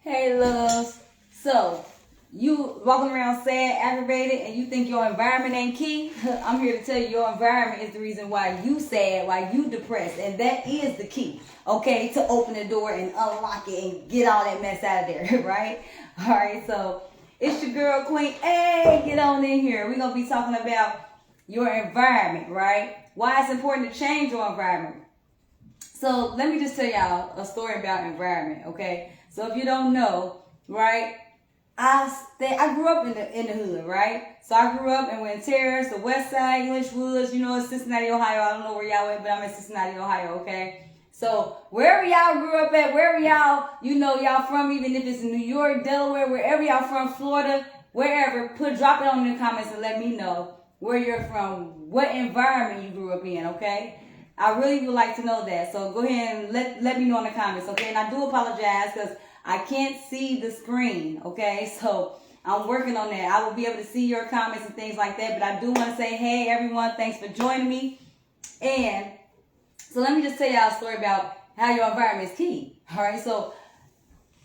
Hey, loves. So, you walking around sad, aggravated, and you think your environment ain't key? I'm here to tell you your environment is the reason why you sad, why you depressed, and that is the key, okay, to open the door and unlock it and get all that mess out of there, right? All right, so it's your girl, Queen. Hey, get on in here. We're going to be talking about your environment, right? Why it's important to change your environment. So let me just tell y'all a story about environment, okay? So if you don't know, right, I grew up in the hood, right? So I grew up in Wind Terrace, the West Side, English Woods, it's Cincinnati, Ohio. I don't know where y'all at, but I'm in Cincinnati, Ohio, okay? So wherever y'all grew up at, wherever y'all, y'all from, even if it's New York, Delaware, wherever y'all from, Florida, wherever, drop it on in the comments and let me know where you're from, what environment you grew up in, okay? I really would like to know that. So go ahead and let me know in the comments, okay? And I do apologize because I can't see the screen, okay? So I'm working on that. I will be able to see your comments and things like that. But I do want to say, hey, everyone, thanks for joining me. And so let me just tell y'all a story about how your environment is key, all right? So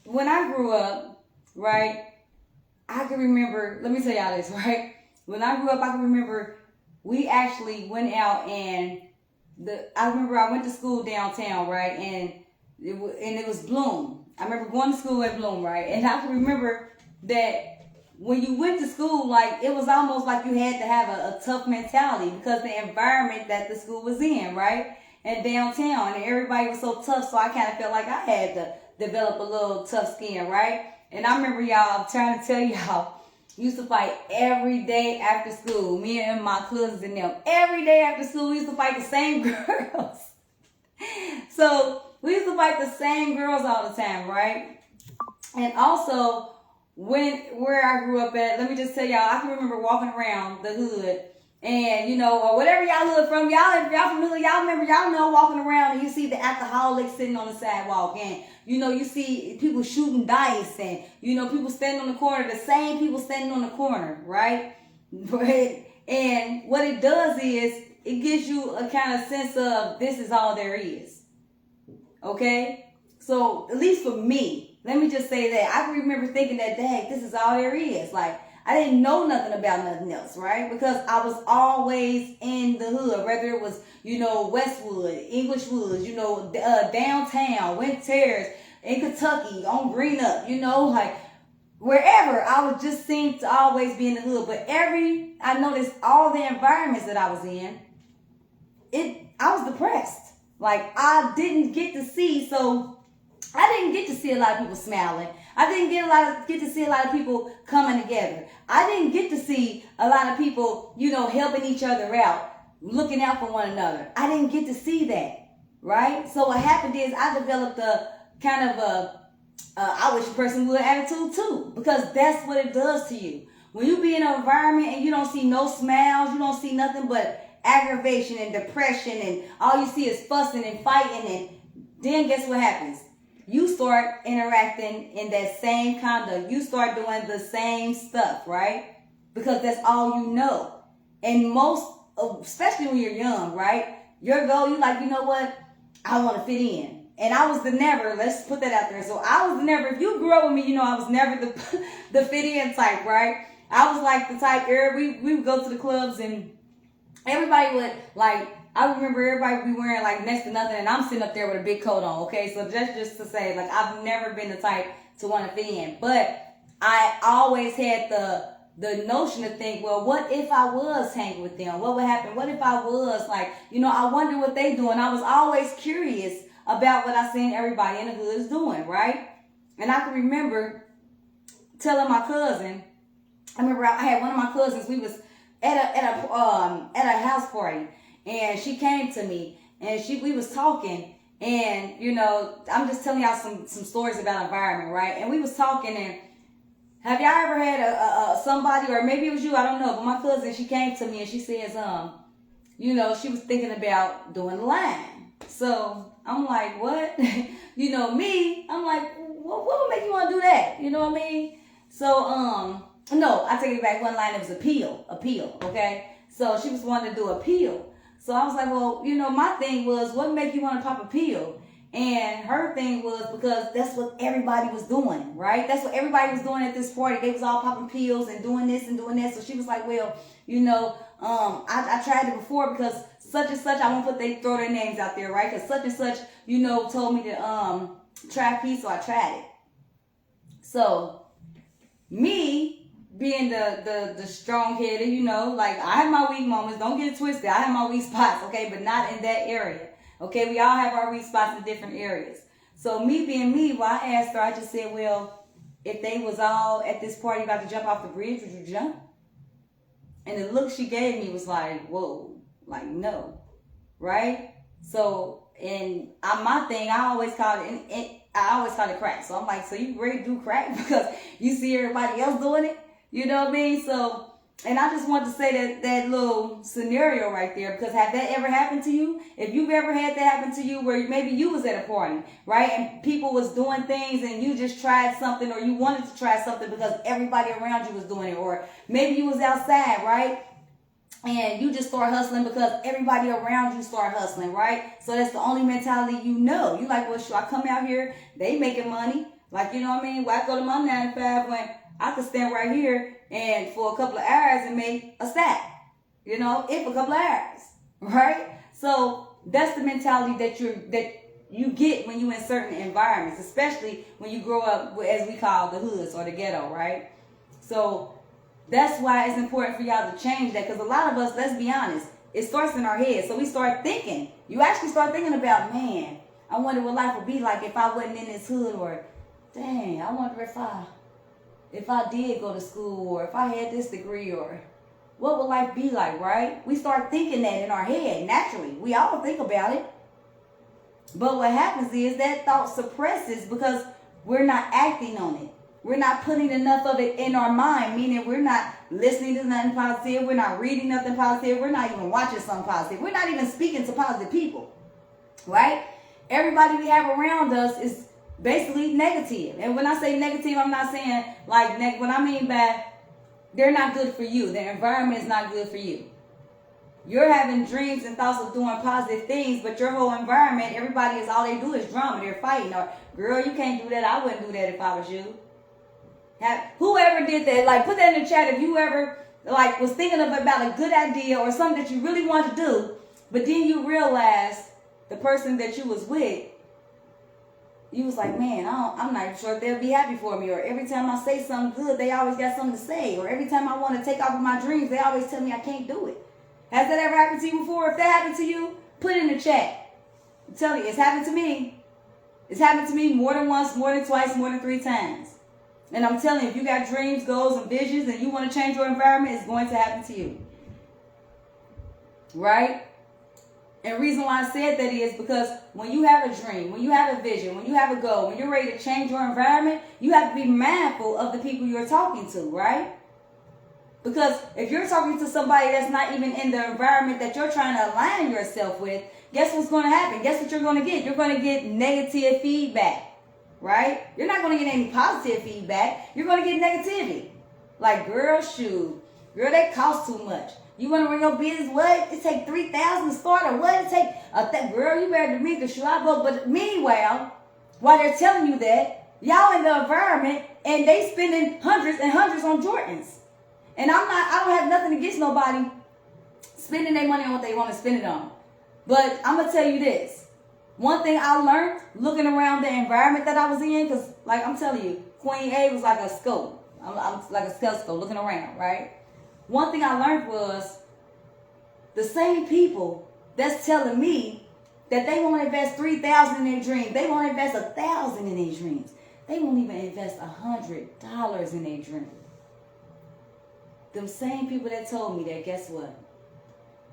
when I grew up, right, I can remember, let me tell y'all this, right? When I grew up, I can remember we actually went out and I remember I went to school downtown, right, and it was Bloom. I remember going to school at Bloom, right, and I can remember that when you went to school, like, it was almost like you had to have a tough mentality because the environment that the school was in, right, and downtown, and everybody was so tough, so I kind of felt like I had to develop a little tough skin, right, and I remember y'all, I'm trying to tell y'all, used to fight every day after school. Me and my cousins and them. Every day after school, we used to fight the same girls. So, we used to fight the same girls all the time, right? And also, where I grew up at, let me just tell y'all, I can remember walking around the hood and, or whatever y'all hood from, y'all, if y'all from the hood, y'all remember, y'all know walking around and you see the alcoholics sitting on the sidewalk and, you see people shooting dice and, people standing on the corner, the same people standing on the corner, right? And what it does is it gives you a kind of sense of this is all there is. Okay? So, at least for me, let me just say that. I can remember thinking that, dang, this is all there is. Like, I didn't know nothing about nothing else, right? Because I was always in the hood, whether it was, Westwood, English Woods, downtown, Wind Terrace, in Kentucky, on Greenup, like wherever. I would just seem to always be in the hood. But I noticed all the environments that I was in, I was depressed. Like, I didn't get to see a lot of people smiling. I didn't get to see a lot of people coming together. I didn't get to see a lot of people, helping each other out, looking out for one another. I didn't get to see that, right? So what happened is I developed a kind of I wish a person would attitude too, because that's what it does to you. When you be in an environment and you don't see no smiles, you don't see nothing but aggravation and depression, and all you see is fussing and fighting, and then guess what happens? You start interacting in that same conduct. You start doing the same stuff, right? Because that's all you know. And especially when you're young, right? Your goal, you like, you know what? I want to fit in. And I was the never, let's put that out there. So I was the never, if you grew up with me, I was never the fit in type, right? I was like the type, we would go to the clubs and everybody would, like, I remember everybody would be wearing like next to nothing, and I'm sitting up there with a big coat on, okay? So that's just to say, like, I've never been the type to want to fit in. But I always had the notion to think, well, what if I was hanging with them? What would happen? What if I was, like, I wonder what they doing. I was always curious about what I seen everybody in the hood is doing, right? And I can remember telling my cousin, I remember I had one of my cousins, we was at a house party. And she came to me, and we was talking, and, I'm just telling y'all some stories about environment, right? And we was talking, and have y'all ever had somebody, or maybe it was you, I don't know, but my cousin, she came to me, and she says, she was thinking about doing the line. So, I'm like, what? Me, I'm like, what would make you want to do that? You know what I mean? So, no, I take it back, one line, it was appeal, okay? So, she was wanting to do appeal. So I was like, well, my thing was, what make you want to pop a pill? And her thing was because that's what everybody was doing, right? That's what everybody was doing at this party. They was all popping pills and doing this and doing that. So she was like, well, you know, I tried it before because such and such, I won't throw their names out there, right? Because such and such, you know, told me to try a piece, so I tried it. So me being the strong-headed, you know, like I have my weak moments. Don't get it twisted. I have my weak spots, okay, but not in that area. Okay, we all have our weak spots in different areas. So me being me, well, I asked her, I just said, well, if they was all at this party about to jump off the bridge, would you jump? And the look she gave me was like, whoa, like no, right? So, and my thing, I always call it crack. So I'm like, so you ready to do crack because you see everybody else doing it? You know what I mean? So, and I just want to say that little scenario right there, because have that ever happened to you? If you've ever had that happen to you where maybe you was at a party, right? And people was doing things and you just tried something, or you wanted to try something because everybody around you was doing it, or maybe you was outside, right? And you just start hustling because everybody around you start hustling, right? So that's the only mentality you know. You like, well, sure, I come out here, they making money. Like, you know what I mean? Why I go to my 9 to 5 when I could stand right here and for a couple of hours and make a stack, you know, if a couple of hours, right? So that's the mentality that you get when you in certain environments, especially when you grow up, as we call the hoods or the ghetto, right? So that's why it's important for y'all to change that, because a lot of us, let's be honest, it starts in our head. So we start thinking, you actually start thinking about, man, I wonder what life would be like if I wasn't in this hood, or dang, I wonder if I did go to school, or if I had this degree, or what would life be like, right? We start thinking that in our head, naturally. We all think about it. But what happens is that thought suppresses because we're not acting on it. We're not putting enough of it in our mind, meaning we're not listening to nothing positive. We're not reading nothing positive. We're not even watching something positive. We're not even speaking to positive people, right? Everybody we have around us is basically negative. And when I say negative, I'm not saying like what I mean by they're not good for you. The environment is not good for you. You're having dreams and thoughts of doing positive things, but your whole environment, everybody is, all they do is drama. They're fighting. Or, girl, you can't do that. I wouldn't do that if I was you. Whoever did that, like, put that in the chat if you ever like was thinking about a good idea or something that you really want to do, but then you realized the person that you was with, you was like, man, I'm not even sure if they'll be happy for me. Or every time I say something good, they always got something to say. Or every time I want to take off of my dreams, they always tell me I can't do it. Has that ever happened to you before? If that happened to you, put it in the chat. I'm telling you, it's happened to me. It's happened to me more than once, more than twice, more than 3 times. And I'm telling you, if you got dreams, goals, and visions, and you want to change your environment, it's going to happen to you. Right? And the reason why I said that is because when you have a dream, when you have a vision, when you have a goal, when you're ready to change your environment, you have to be mindful of the people you're talking to, right? Because if you're talking to somebody that's not even in the environment that you're trying to align yourself with, guess what's going to happen? Guess what you're going to get? You're going to get negative feedback, right? You're not going to get any positive feedback. You're going to get negativity. Like, girl, shoot. Girl, that costs too much. You want to run your business? What? It take $3,000 to start, or what? It take girl, you better than me because should I go? But meanwhile, while they're telling you that, y'all in the environment and they spending hundreds and hundreds on Jordans. And I don't have nothing against nobody spending their money on what they want to spend it on. But I'm going to tell you this. One thing I learned looking around the environment that I was in, because like I'm telling you, Queen A was like a scope. I'm like a stethoscope looking around, right? One thing I learned was the same people that's telling me that they won't invest $3,000 in their dreams. They won't invest $1,000 in their dreams. They won't even invest $100 in their dreams. Them same people that told me that, guess what?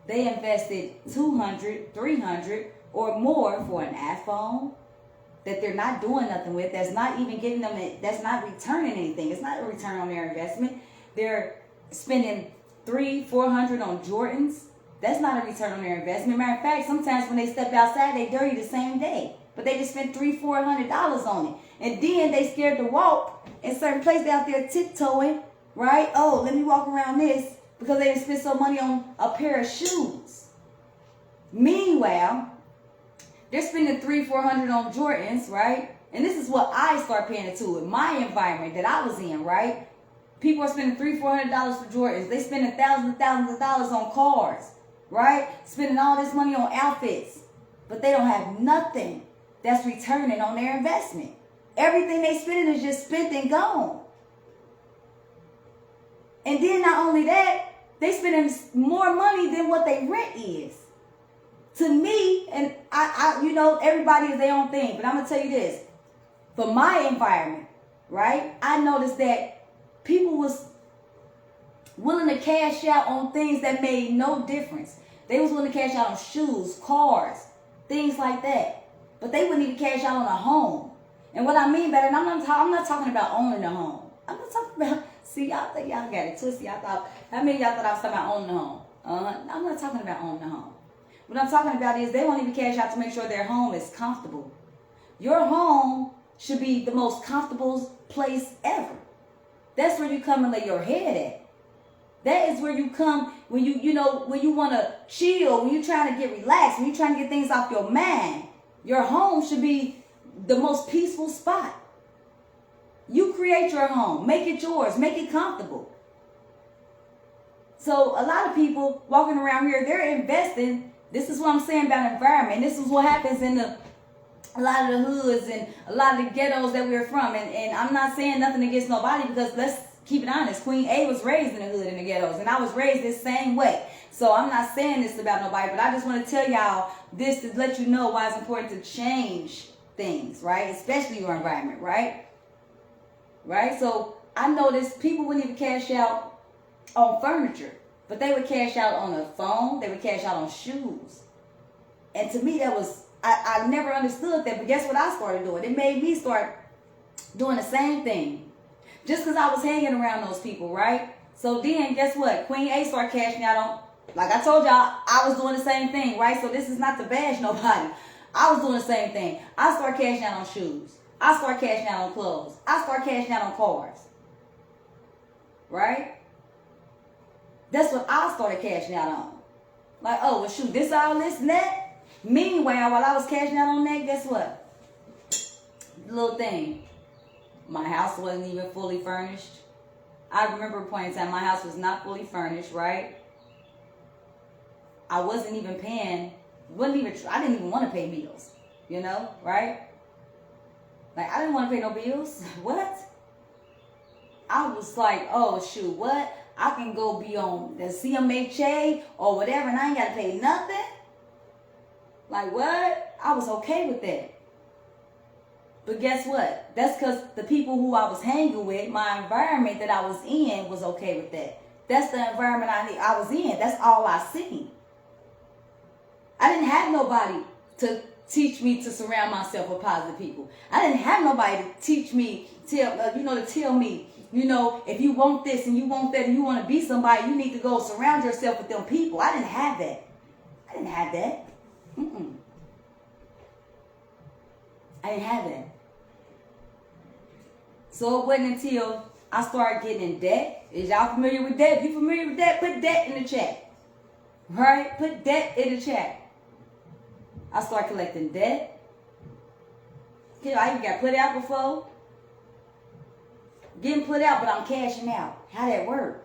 They invested $200, $300 or more for an iPhone that they're not doing nothing with. That's not even giving them that's not returning anything. It's not a return on their investment. They're spending $300-$400 on Jordans. That's not a return on their investment. Matter of fact, sometimes when they step outside, they dirty the same day. But they just spent $300-$400 on it. And then they scared to walk in certain places out there tiptoeing, right? Oh, let me walk around this because they didn't spend so money on a pair of shoes. Meanwhile, They're spending $300-400 on Jordans, right? And this is what I start paying into it. My environment that I was in, right? People are spending $300-400 for Jordans. They spending thousands of dollars on cars, right? Spending all this money on outfits, but they don't have nothing that's returning on their investment. Everything they spending is just spent and gone. And then not only that, they spending more money than what they rent is. To me, and I you know, everybody is their own thing, but I'm gonna tell you this. For my environment, right? I noticed that people was willing to cash out on things that made no difference. They was willing to cash out on shoes, cars, things like that. But they wouldn't even cash out on a home. And what I mean by that, I'm not talking about owning a home. I'm not talking about, see, y'all think y'all got it twisted. How many of y'all thought I was talking about owning a home? I'm not talking about owning a home. What I'm talking about is they won't even cash out to make sure their home is comfortable. Your home should be the most comfortable place ever. That's where you come and lay your head at. That is where you come when when you want to chill, when you're trying to get relaxed, when you're trying to get things off your mind. Your home should be the most peaceful spot. You create your home. Make it yours. Make it comfortable. So a lot of people walking around here, they're investing. This is what I'm saying about environment. This is what happens in a lot of the hoods and a lot of the ghettos that we're from. And I'm not saying nothing against nobody, because let's keep it honest. Queen A was raised in the hood in the ghettos, and I was raised this same way. So I'm not saying this about nobody, but I just want to tell y'all this to let you know why it's important to change things, right? Especially your environment, right? Right? So I noticed people wouldn't even cash out on furniture, but they would cash out on a phone. They would cash out on shoes. And to me, that was, I never understood that. But guess what I started doing? It made me start doing the same thing. Just because I was hanging around those people, right? So then, guess what? Queen A started cashing out on, like I told y'all, I was doing the same thing, right? So this is not to bash nobody. I was doing the same thing. I started cashing out on shoes. I started cashing out on clothes. I started cashing out on cars. Right? That's what I started cashing out on. Like, oh, well, shoot, this, all this, and that. Meanwhile, while I was cashing out on that, guess what? Little thing. My house wasn't even fully furnished. I remember a point in time, my house was not fully furnished, right? I wasn't even paying, I didn't even want to pay bills, right? Like, I didn't want to pay no bills. What? I was like, oh, shoot, what? I can go be on the CMHA or whatever, and I ain't got to pay nothing? Like, what? I was okay with that. But guess what? That's because the people who I was hanging with, my environment that I was in, was okay with that. That's the environment I was in. That's all I seen. I didn't have nobody to teach me to surround myself with positive people. I didn't have nobody to teach me, to tell me, if you want this and you want that and you want to be somebody, you need to go surround yourself with them people. I didn't have that. I didn't have that. I didn't have that. So it wasn't until I started getting in debt. Is y'all familiar with debt? If you familiar with debt, put debt in the chat. Right? Put debt in the chat. I started collecting debt. I even got put out before. Getting put out, but I'm cashing out. How that work?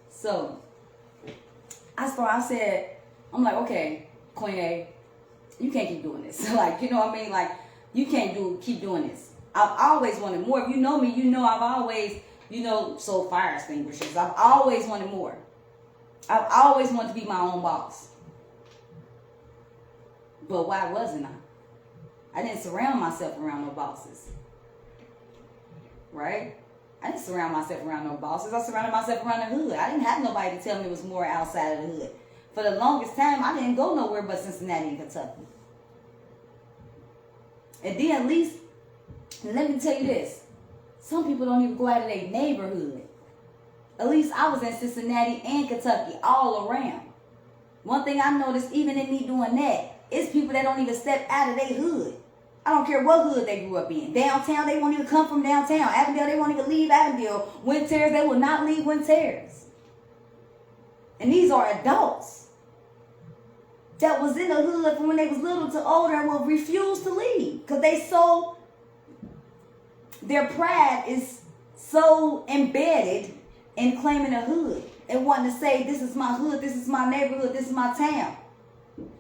So I'm like, okay, Queen A, you can't keep doing this. Like, you know what I mean? Like, you can't keep doing this. I've always wanted more. If you know me, you know I've always, sold fire extinguishers. I've always wanted more. I've always wanted to be my own boss. But why wasn't I? I didn't surround myself around no bosses. Right? I didn't surround myself around no bosses. I surrounded myself around the hood. I didn't have nobody to tell me it was more outside of the hood. For the longest time, I didn't go nowhere but Cincinnati and Kentucky. And then at least, let me tell you this. Some people don't even go out of their neighborhood. At least I was in Cincinnati and Kentucky all around. One thing I noticed, even in me doing that, is people that don't even step out of their hood. I don't care what hood they grew up in. Downtown, they won't even come from downtown. Avondale, they won't even leave Avondale. Wind Terrace, they will not leave Wind Terrace. And these are adults. that was in the hood from when they was little to older and will refuse to leave because their pride is so embedded in claiming a hood and wanting to say, this is my hood, this is my neighborhood, this is my town.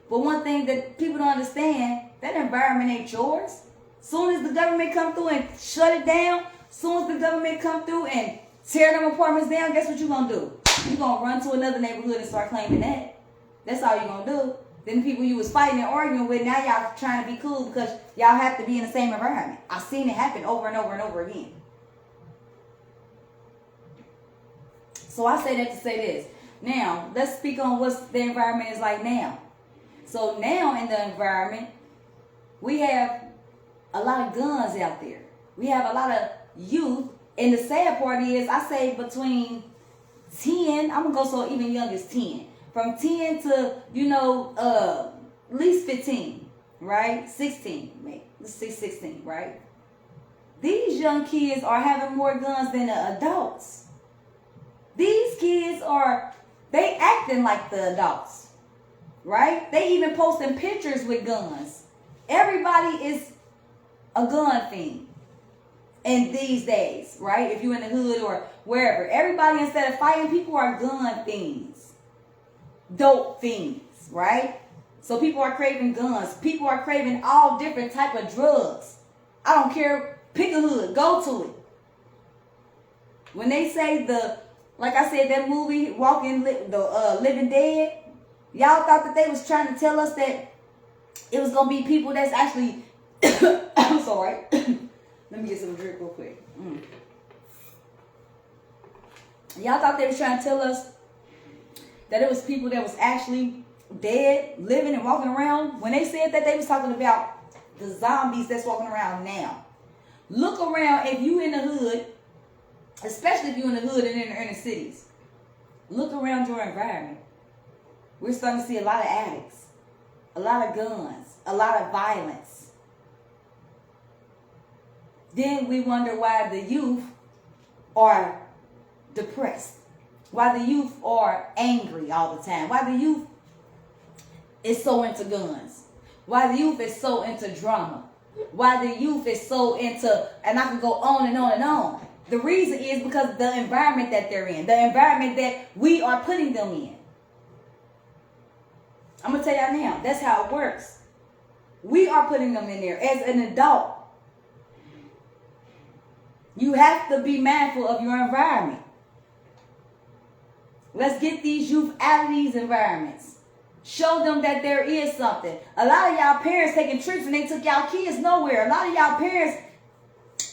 But one thing that people don't understand, that environment ain't yours. Soon as the government come through and shut it down, soon as the government come through and tear them apartments down, guess what you're going to do? You're going to run to another neighborhood and start claiming that. That's all you're going to do. Then the people you was fighting and arguing with, now y'all trying to be cool because y'all have to be in the same environment. I've seen it happen over and over and over again. So I say that to say this. Now, let's speak on what the environment is like now. So now in the environment, we have a lot of guns out there. We have a lot of youth. And the sad part is, I say between 10, I'm going to go so even young as 10. From 10 to, at least 15, right? 16, maybe. Let's say 16, right? These young kids are having more guns than the adults. These kids they acting like the adults, right? They even posting pictures with guns. Everybody is a gun fiend in these days, right? If you're in the hood or wherever. Everybody, instead of fighting people, are gun fiends. Dope fiends, right? So people are craving guns. People are craving all different type of drugs. I don't care. Pick a hood. Go to it. When they say like I said, that movie, Living Dead, y'all thought that they was trying to tell us that it was going to be people that's actually, I'm sorry. Let me get some drink real quick. Y'all thought they was trying to tell us that it was people that was actually dead, living and walking around. When they said that, they was talking about the zombies that's walking around now. Look around. If you in the hood, especially if you're in the hood and in the inner cities, look around your environment. We're starting to see a lot of addicts, a lot of guns, a lot of violence. Then we wonder why the youth are depressed, why the youth are angry all the time, why the youth is so into guns, why the youth is so into drama, why the youth is so into, and I can go on and on and on. The reason is because the environment that they're in, the environment that we are putting them in. I'm going to tell y'all now, that's how it works. We are putting them in there as an adult. You have to be mindful of your environment. Let's get these youth out of these environments. Show them that there is something. A lot of y'all parents taking trips and they took y'all kids nowhere. A lot of y'all parents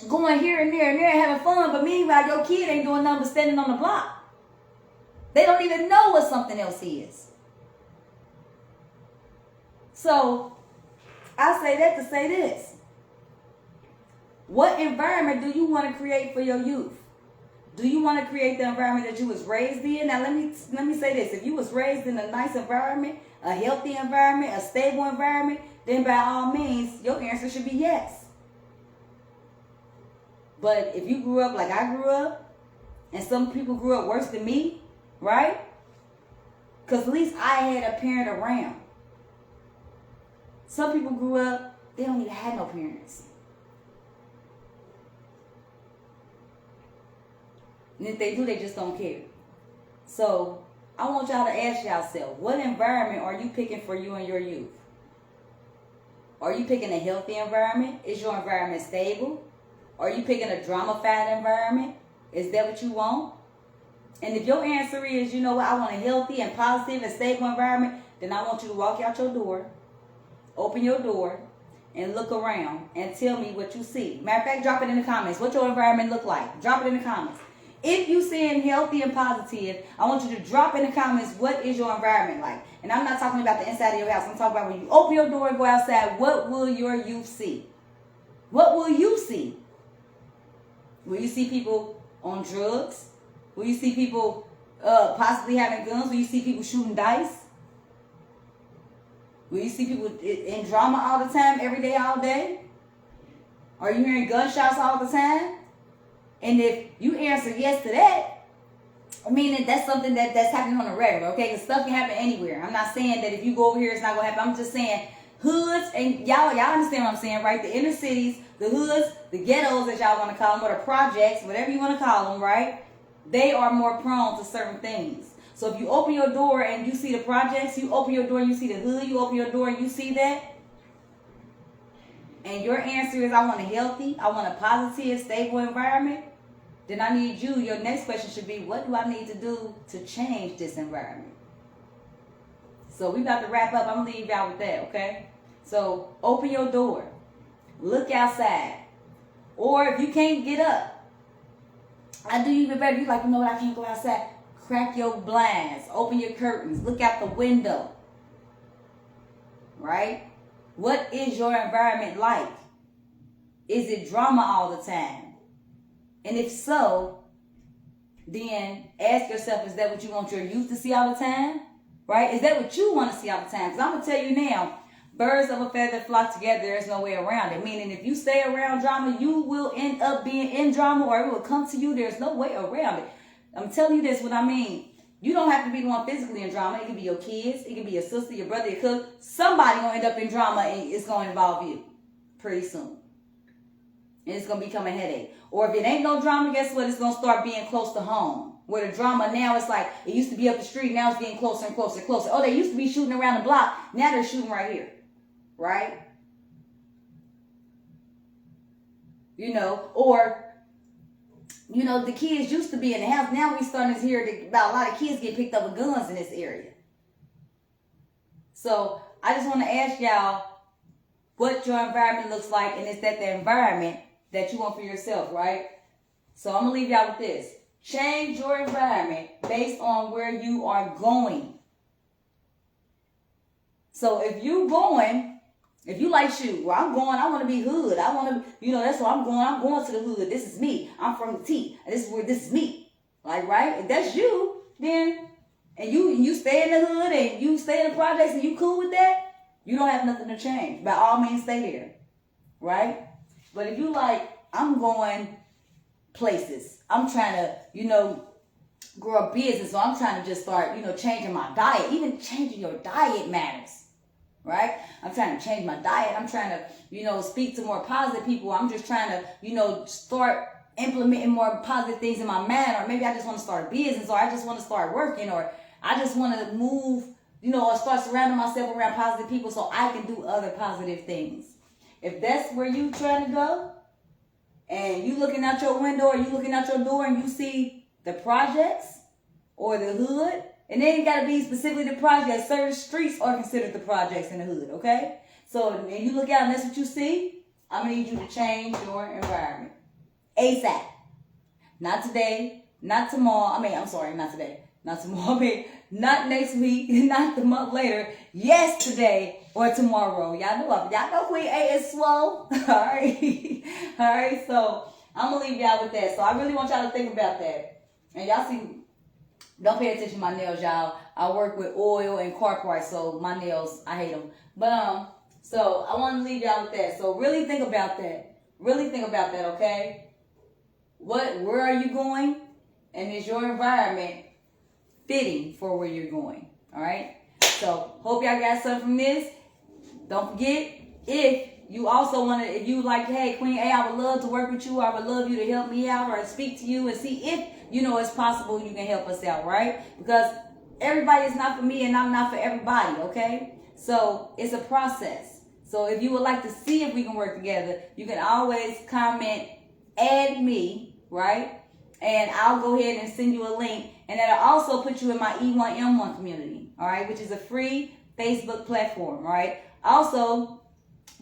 going here and there having fun, but meanwhile your kid ain't doing nothing but standing on the block. They don't even know what something else is. So I say that to say this. What environment do you want to create for your youth? Do you want to create the environment that you was raised in? Now let me say this. If you was raised in a nice environment, a healthy environment, a stable environment, then by all means, your answer should be yes. But if you grew up like I grew up, and some people grew up worse than me, right? Because at least I had a parent around. Some people grew up, they don't even have no parents. And if they do, they just don't care. So I want y'all to ask yourself, what environment are you picking for you and your youth? Are you picking a healthy environment? Is your environment stable? Are you picking a drama-fied environment? Is that what you want? And if your answer is, you know what, I want a healthy and positive and stable environment, then I want you to walk out your door, open your door, and look around and tell me what you see. Matter of fact, drop it in the comments. What your environment look like? Drop it in the comments. If you saying healthy and positive, I want you to drop in the comments, what is your environment like? And I'm not talking about the inside of your house. I'm talking about when you open your door and go outside, what will your youth see? What will you see? Will you see people on drugs? Will you see people possibly having guns? Will you see people shooting dice? Will you see people in drama all the time, every day, all day? Are you hearing gunshots all the time? And if you answer yes to that, Meaning that's something that's happening on a regular, okay? Because stuff can happen anywhere. I'm not saying that if you go over here, it's not going to happen. I'm just saying hoods, and y'all understand what I'm saying, right? The inner cities, the hoods, the ghettos, as y'all want to call them, or the projects, whatever you want to call them, right? They are more prone to certain things. So if you open your door and you see the projects, you open your door and you see the hood, you open your door and you see that, and your answer is, I want a healthy, I want a positive, stable environment, then I need you, your next question should be, what do I need to do to change this environment? So we about to wrap up. I'm going to leave y'all with that, okay? So open your door. Look outside. Or if you can't get up, I do even better. You like, you know what, I can't go outside. Crack your blinds. Open your curtains. Look out the window. Right? What is your environment like? Is it drama all the time? And if so, then ask yourself, is that what you want your youth to see all the time? Right? Is that what you want to see all the time? Because I'm going to tell you now, birds of a feather flock together. There's no way around it. Meaning if you stay around drama, you will end up being in drama, or it will come to you. There's no way around it. I'm telling you this, what I mean. You don't have to be the one physically in drama. It can be your kids. It can be your sister, your brother, your cousin. Somebody going to end up in drama, and it's going to involve you pretty soon. And it's going to become a headache. Or if it ain't no drama, guess what? It's going to start being close to home. Where the drama now, it's like, it used to be up the street. Now it's getting closer and closer and closer. Oh, they used to be shooting around the block. Now they're shooting right here. Right? You know, or, you know, the kids used to be in the house. Now we starting to hear about a lot of kids get picked up with guns in this area. So I just want to ask y'all what your environment looks like, and is that the environment that you want for yourself, right? So I'm going to leave y'all with this. Change your environment based on where you are going. So if you going, if you like, shoot, well, I'm going, I want to be hood. I want to, you know, that's where I'm going to the hood. This is me. I'm from the T. And this is me. Like, right? If that's you, then, and you stay in the hood and you stay in the projects and you cool with that, you don't have nothing to change. By all means, stay there. Right? But if you like, I'm going places. I'm trying to, you know, grow a business. So I'm trying to just start, you know, changing my diet. Even changing your diet matters. Right? I'm trying to change my diet. I'm trying to, you know, speak to more positive people. I'm just trying to, you know, start implementing more positive things in my mind. Or maybe I just want to start a business, or I just want to start working, or I just want to move, you know, or start surrounding myself around positive people so I can do other positive things. If that's where you trying to go, and you looking out your window, or you looking out your door and you see the projects or the hood, and then it got to be specifically the projects. Certain streets are considered the projects in the hood, okay? So when you look out and that's what you see, I'm going to need you to change your environment. ASAP. Not today, not tomorrow. Not today. Not tomorrow. Not next week, not the month later. Yesterday or tomorrow. Y'all know Queen A is slow. All right. All right. So I'm going to leave y'all with that. So I really want y'all to think about that. And y'all see, don't pay attention to my nails, y'all. I work with oil and carport, so my nails, I hate them. But, so I want to leave y'all with that. So really think about that. Really think about that, okay? Where are you going? And is your environment fitting for where you're going? All right? So hope y'all got something from this. Don't forget, if you also want to, if you like, hey, Queen A, I would love to work with you. I would love you to help me out or speak to you and see if, you know, it's possible you can help us out, right? Because everybody is not for me and I'm not for everybody, okay? So it's a process. So if you would like to see if we can work together, you can always comment, add me, right? And I'll go ahead and send you a link. And that'll also put you in my E1M1 community, all right? Which is a free Facebook platform, all right? Also,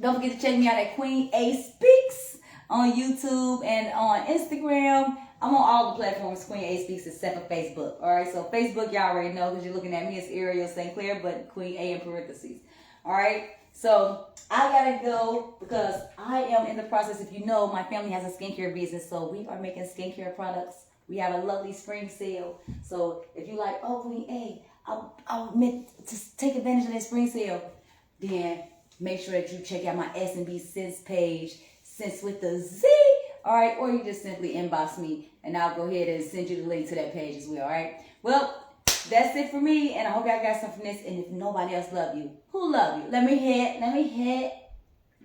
don't forget to check me out at Queen A Speaks on YouTube and on Instagram. I'm on all the platforms, Queen A Speaks, except for Facebook. All right, so Facebook, y'all already know because you're looking at me as Ariel St. Clair, but Queen A in parentheses. All right, so I got to go because I am in the process. If you know, my family has a skincare business, so we are making skincare products. We have a lovely spring sale. So if you like, oh, Queen A, I meant to take advantage of that spring sale, then make sure that you check out my S&B Sense page, Sense with the Z. All right, or you just simply inbox me, and I'll go ahead and send you the link to that page as well. All right. Well, that's it for me, and I hope y'all got something from this. And if nobody else love you, who love you? Let me hit.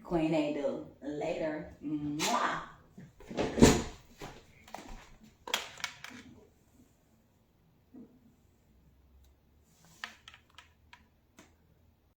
Queen A do. Later. Mwah.